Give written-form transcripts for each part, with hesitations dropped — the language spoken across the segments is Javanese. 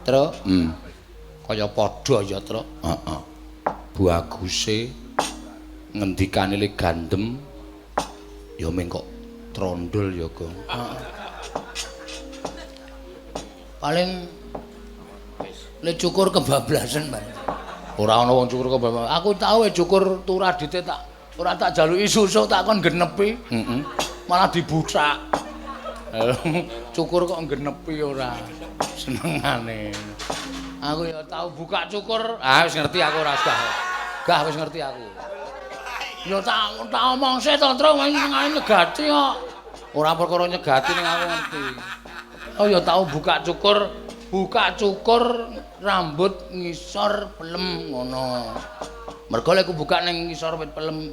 Truk, kaya padha ya, Truk. Heeh. Baguse ngendikane le gandem ya ming kok trondol ya, Gong. Heeh. Paling le cukur kebablasan, Mbak. Ora ana wong cukur kebablasan. Aku tau cukur turadite tak ora tak jaluki susu tak kon genepi. Heeh. Malah dibutak. Cukur kok genepi ora. Senengane. Aku ya tau buka cukur. Ah wis ngerti aku ora gah. Gah wis ngerti aku. Ya tak omong sih to, Tru, senengane nyegati kok. Ora perkara nyegati ning aku ngerti. Oh ya tau buka cukur rambut ngisor pelem ngono. Mergo lek ku buka ning ngisor wit pelem.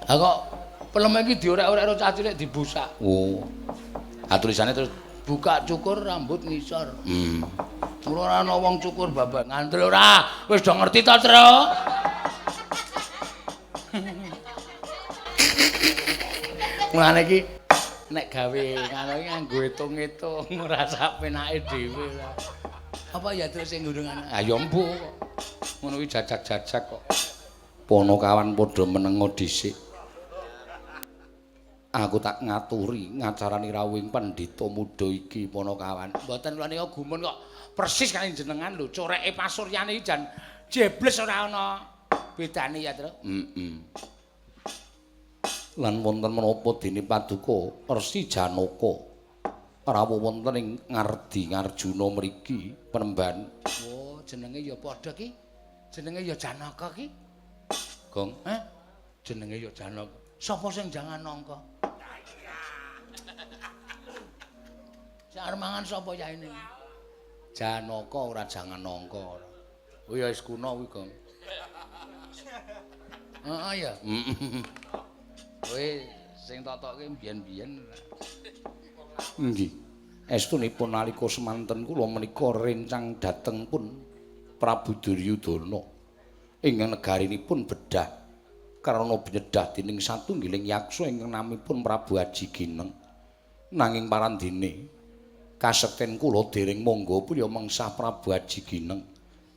Ha kok pelem iki diorek-orek karo cah cilik dibusak. Oh. Ha tulisane terus buka cukur rambut ngisor. Ora ana wong cukur babak ngandel ora. Wis do ngerti to, Tru? Mulane iki nek gawe ngono iki nganggo hitung-hitung ora sak penake dhewe. Apa ya terus sing ngundungan? Ah ya mbok. Ngono kuwi jajak-jajak kok. Ponokawan padha menengo dhisik. Aku tak ngaturi ngacarani rawuhing pendhita muda iki Ponokawan. Mboten kula nika gumun kok persis kali jenengan lho, coreke pasuryane iki jan jebles ora ana bedane ya, Tru. Lan wonten menapa dene Paduka Resi Janaka rawuh wonten ing Ngardi Ngarjuna mriki Penemban. Oh, jenenge ya padha ki. Jenenge ya Janaka ki. Gong, jenenge ya Janaka. Sapa sing jangan nangka? Sing arep mangan sapa ya ini? Janaka ora jangan nangka. Oh ya wis kuna kuwi, Gong. Heeh ya. Kowe sing totoke mbiyen-mbiyen. Nggih. Estunipun nalika semanten kula menika rencang dhateng pun Prabu Duryudana ingkang negarinipun Bedah karana bnyedah dening satunggiling yaksa ingkang namipun Prabu Aji Gineng. Nanging parandene kasekten kula dereng mangga priya mengsah Prabu Aji Gineng.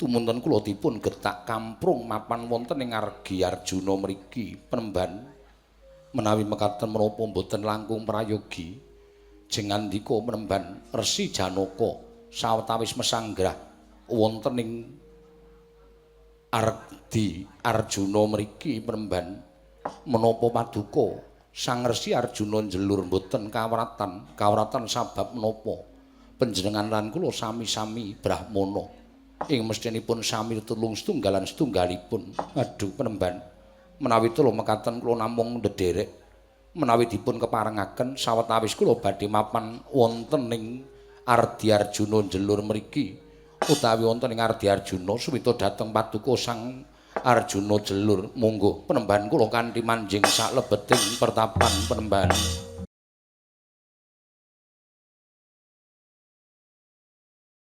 Tumunten kula dipun getak kamprung mapan wonten ing Argi Arjuna mriki Penemban. Menawi mekaten menapa boten langkung prayogi jengandika Penemban Resi Janaka sawetawis mesanggrah wonten ing Ardi Arjuna mriki Penemban menapa Paduka Sang Resi Arjuna njelur boten kawratan sabab menapa panjenengan lan kula sami-sami Brahmana ing mestinipun sami tulung setunggalan setunggalipun. Aduh Penemban, menawi kula mekaten kula namung ndederek menawi dipun keparengaken sawetawis kula badhe mapan wonten ing Ardi Arjuna njelur mriki utawi wonten ing Ardi Arjuna suwita dhateng Paduka Sang Arjuna jelur. Monggo Penemban kula kanthi manjing saklebeting pertapan Penemban.